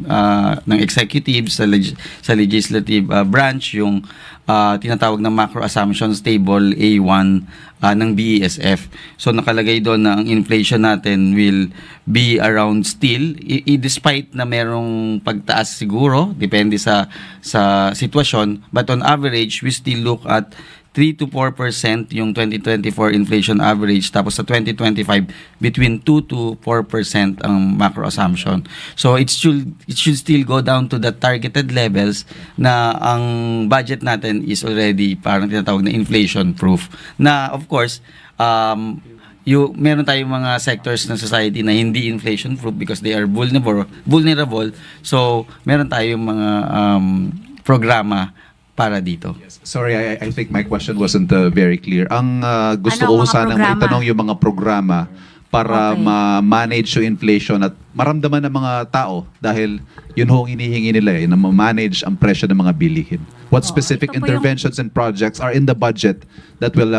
ng executive sa legislative branch, yung tinatawag na macro assumptions table A1 ng BESF. So nakalagay doon na ang inflation natin will be around still, despite na merong pagtaas siguro, depende sa sitwasyon, but on average, we still look at 3 to 4% yung 2024 inflation average, tapos sa 2025 between 2 to 4% ang macro assumption. So it should still go down to the targeted levels na ang budget natin is already parang tinatawag na inflation proof. Na of course, meron tayong mga sectors ng society na hindi inflation proof because they are vulnerable. So meron tayong mga programa para dito. Yes. Sorry, I think my question wasn't very clear. Ang gusto ko sanang maitanong yung mga programa para ma-manage yung inflation at maramdaman ng mga tao dahil yun ho ang hinihingi nila na ma-manage ang presyo ng mga bilihin. What specific interventions and projects are in the budget that will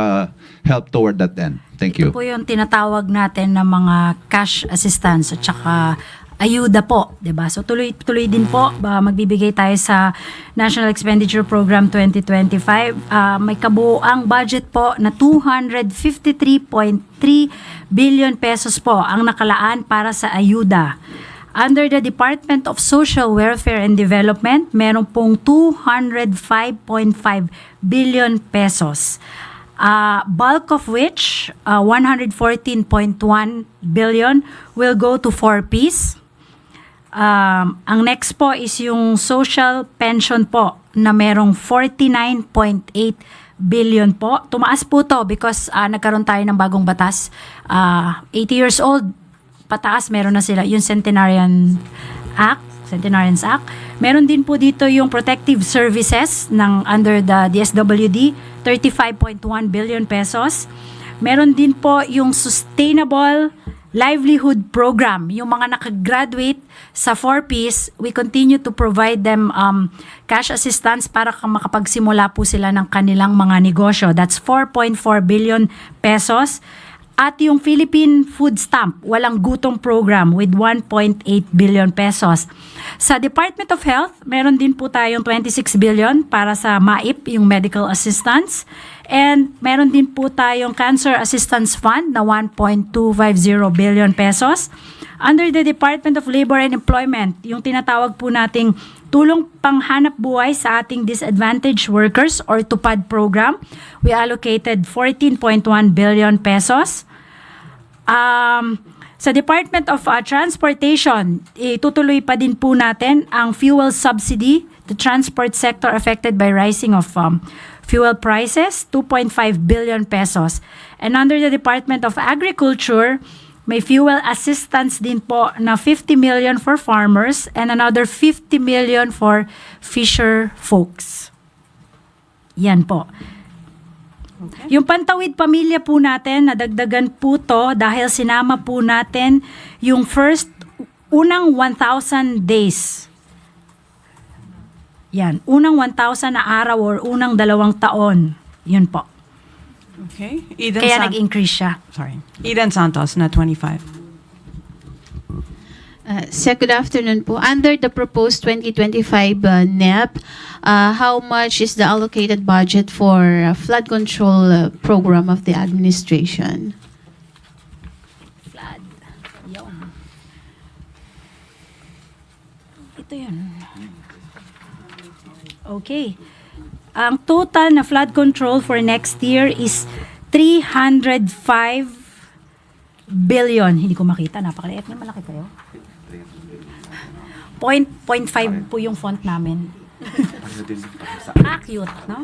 help toward that end? Thank you. Ito po yung tinatawag natin na mga cash assistance at saka ayuda po, 'di ba? So tuloy din po magbibigay tayo sa National Expenditure Program 2025. May kabuuang budget po na 253.3 billion pesos po ang nakalaan para sa ayuda. Under the Department of Social Welfare and Development, meron pong 205.5 billion pesos. Bulk of which 114.1 billion will go to 4Ps. Ang next po is yung social pension po na merong 49.8 billion po. Tumaas po to because nagkaroon tayo ng bagong batas. 80 years old, pataas meron na sila. Yung Centenarians Act. Meron din po dito yung protective services ng under the DSWD, 35.1 billion pesos. Meron din po yung sustainable livelihood program. Yung mga nakagraduate sa 4Ps, we continue to provide them cash assistance para makapagsimula po sila ng kanilang mga negosyo. That's 4.4 billion pesos. At yung Philippine Food Stamp, walang gutom program with 1.8 billion pesos. Sa Department of Health, meron din po tayong 26 billion para sa MAIP, yung medical assistance. And meron din po tayong Cancer Assistance Fund na 1.250 billion pesos. Under the Department of Labor and Employment, yung tinatawag po nating tulong panghanap buhay sa ating disadvantaged workers or TUPAD program, we allocated 14.1 billion pesos. Sa Department of Transportation, itutuloy pa din po natin ang fuel subsidy, the transport sector affected by rising of fuel prices, 2.5 billion pesos. And under the Department of Agriculture, may fuel assistance din po na 50 million for farmers and another 50 million for fisher folks. Yan po. Okay. Yung Pantawid Pamilya po natin, nadagdagan po to dahil sinama po natin yung unang 1,000 days. Yan, unang 1,000 na araw or unang 2 taon. Yun po. Okay. Kaya nag-increase siya. Sorry. Eden Santos na 25. Sir, good afternoon po. Under the proposed 2025 NEP, how much is the allocated budget for flood control program of the administration? Flood. Yun. Ito yun. Okay. Ang total na flood control for next year is 305 billion. Hindi ko makita. Napakaliit na, malaki kayo. 0.5 po yung font namin. Cute, no?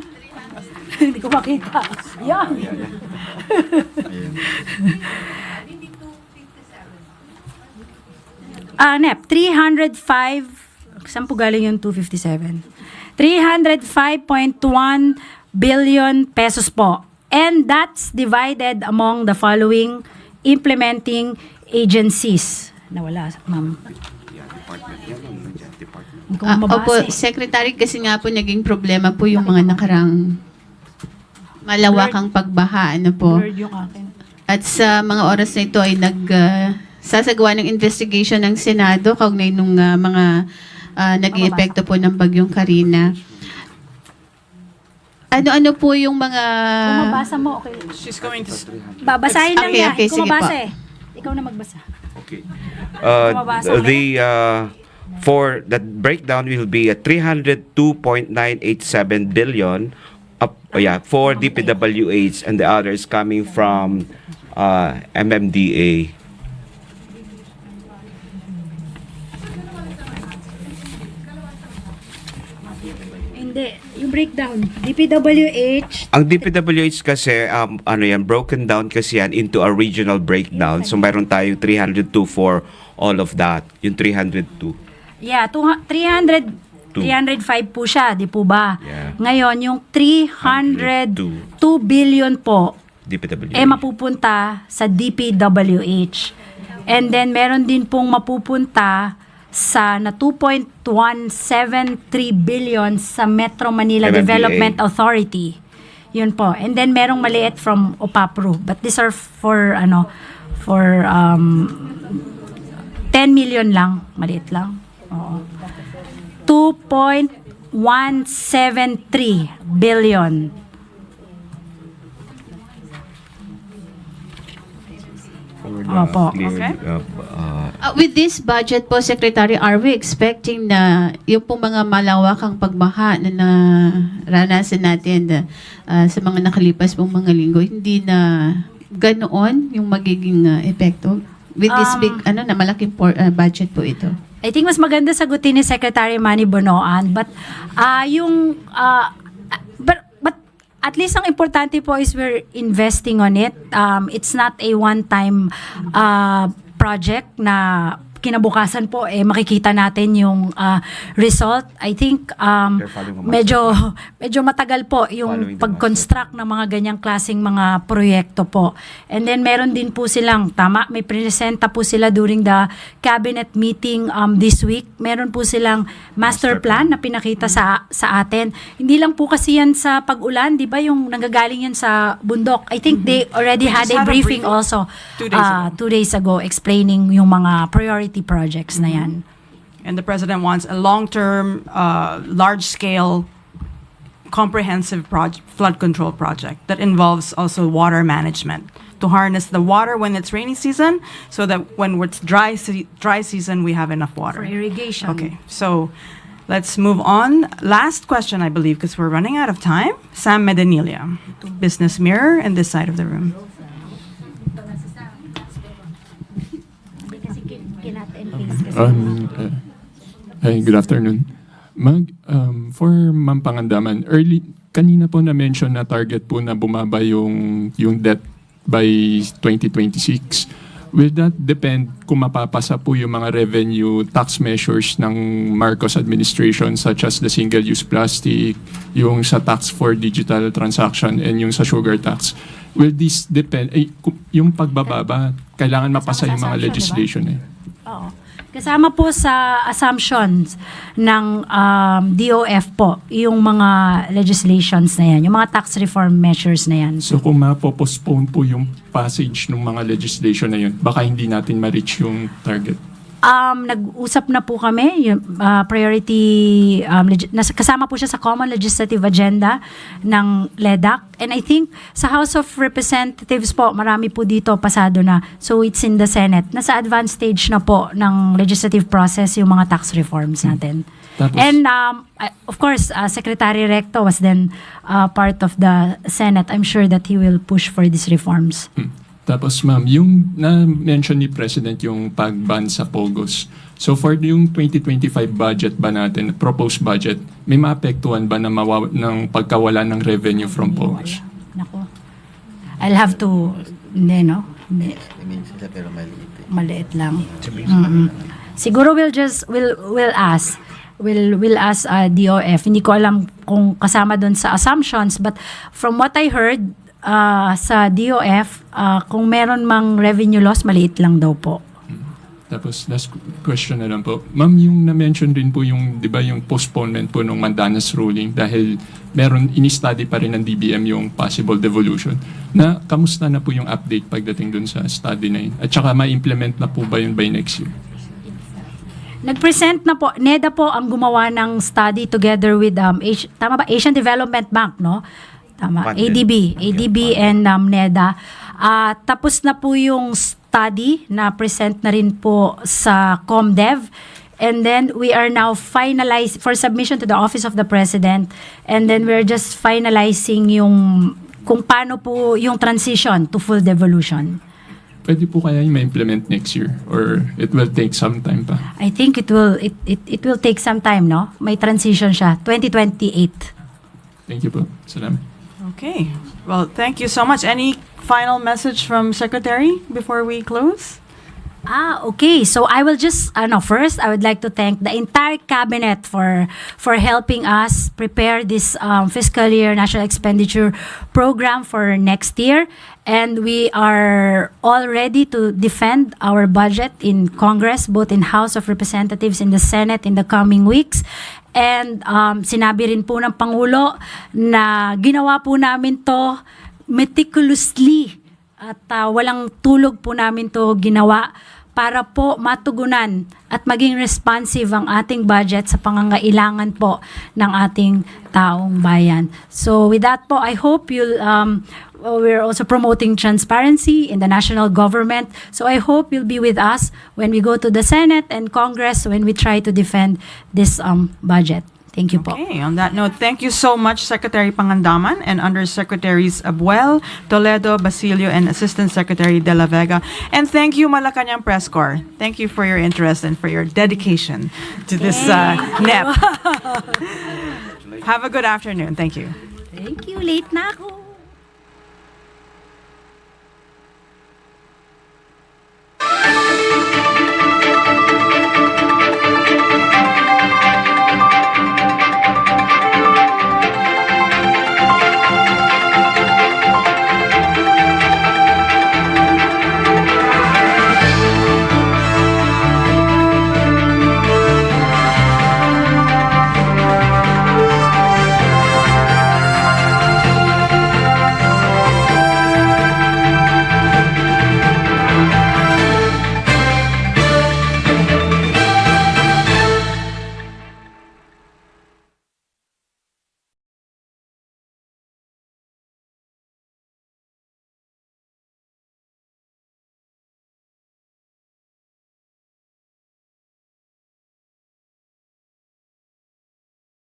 Hindi ko makita. Yan. NEP, 305. Saan po galing yung 257? 305.1 billion pesos po. And that's divided among the following implementing agencies. Nawala, ma'am. Opo, Secretary, kasi nga po naging problema po yung mga nakarang malawakang pagbaha. Ano po? Yung akin. At sa mga oras na ito ay sasagawa ng investigation ng Senado kaugnay nung mga naging epekto po ng bagyong Karina. Ano po yung mga... Kung mabasa mo, okay. She's going to... Babasahin lang Okay, niya. okay, Kung sige mabasa po. Ikaw na magbasa. Okay. Mabasa mo For the breakdown will be at 302.987 billion for DPWH, and the others coming from MMDA. Hindi. Yung breakdown. DPWH. Ang DPWH kasi broken down kasi yan into a regional breakdown. So mayroon tayo 302 for all of that. Yung 302. Yeah, 305 po siya, di po ba? Yeah. Ngayon, yung 302 billion po, DPWH. mapupunta sa DPWH. And then, meron din pong mapupunta sa na 2.173 billion sa Metro Manila MMDA. Development Authority. Yun po. And then, merong maliit from OPAPRO. But these are for 10 million lang. Maliit lang. Oo. 2.173 billion. Opo. Okay. With this budget po, Secretary, are we expecting na yung po mga malawakang pagbaha na naranasan natin sa mga nakalipas pong mga linggo, hindi na ganoon yung magiging epekto? With this big, na malaking budget po ito. I think mas maganda sagutin ni Secretary Manny Bonoan, but but at least ang importante po is we're investing on it. It's not a one-time project na kinabukasan po makikita natin yung result. I think medyo matagal po yung pag-construct ng mga ganyang klaseng mga proyekto po. And then meron din po silang may presenta po sila during the cabinet meeting this week. Meron po silang master plan na pinakita sa atin. Hindi lang po kasi yan sa pag-ulan, 'di ba? Yung nanggagaling yan sa bundok. I think they already had a briefing also 2 days ago. 2 days ago explaining yung mga priority projects na yan. And the president wants a long-term, large-scale, comprehensive flood control project that involves also water management to harness the water when it's rainy season, so that when it's dry season, we have enough water. For irrigation. Okay, so let's move on. Last question, I believe, because we're running out of time. Sam Medanilia, Business Mirror, in this side of the room. Hi, good afternoon. For Ma'am Pangandaman, kanina po na-mention na target po na bumaba yung debt by 2026. Will that depend kung mapapasa po yung mga revenue tax measures ng Marcos administration such as the single-use plastic, yung sa tax for digital transaction, and yung sa sugar tax? Will this depend, yung pagbababa, kailangan mapasa yung mga legislation Oo. Kasama po sa assumptions ng DOF po, yung mga legislations na yan, yung mga tax reform measures na yan. So kung mapopostpone po yung passage ng mga legislation na yun, baka hindi natin ma-reach yung target. Nag-usap na po kami, yung priority, kasama po siya sa common legislative agenda ng LEDAC. And I think sa House of Representatives po, marami po dito pasado na. So it's in the Senate. Nasa advanced stage na po ng legislative process yung mga tax reforms natin. And of course, Secretary Recto was then part of the Senate. I'm sure that he will push for these reforms. Tapos ma'am, yung na-mention ni President yung pag-ban sa POGOS. So for yung 2025 budget ba natin, proposed budget, may maapektuhan ba ng pagkawala ng revenue from POGOS? Nako. I'll have to, hindi, no? Hindi. Maliit lang. Siguro we'll ask. We'll ask DOF. Hindi ko alam kung kasama doon sa assumptions, but from what I heard, sa DOF, kung meron mang revenue loss, maliit lang daw po. Tapos last question na lang po. Ma'am, yung na-mention rin po yung, di ba, yung postponement po ng Mandanas ruling dahil meron, ini-study pa rin ng DBM yung possible devolution. Na, kamusta na po yung update pagdating dun sa study na yun? At saka ma-implement na po ba yun by next year? Nag-present na po, NEDA po ang gumawa ng study together with tama ba? Asian Development Bank, no? Tama, Funded. ADB and NEDA. Tapos na po yung study na present na rin po sa ComDev. And then we are now finalized for submission to the Office of the President. And then we're just finalizing yung kung paano po yung transition to full devolution. Pwede po kaya yung ma-implement next year? Or it will take some time pa? I think it will take some time, no? May transition siya, 2028. Thank you po. Salamat. Okay. Well, thank you so much. Any final message from Secretary before we close? Okay. So I will just, first, I would like to thank the entire cabinet for helping us prepare this fiscal year national expenditure program for next year. And we are all ready to defend our budget in Congress, both in House of Representatives, in the Senate in the coming weeks. And sinabi rin po ng Pangulo na ginawa po namin to meticulously at walang tulog po namin to ginawa para po matugunan at maging responsive ang ating budget sa pangangailangan po ng ating taong bayan. So with that po, I hope you'll we're also promoting transparency in the national government. So I hope you'll be with us when we go to the Senate and Congress when we try to defend this budget. Thank you po. Okay, on that note, thank you so much, Secretary Pangandaman and Undersecretaries Abuel, Toledo, Basilio, and Assistant Secretary Dela Vega. And thank you, Malacañang Press Corps. Thank you for your interest and for your dedication to this NEP. Have a good afternoon. Thank you. Thank you. Late na ako.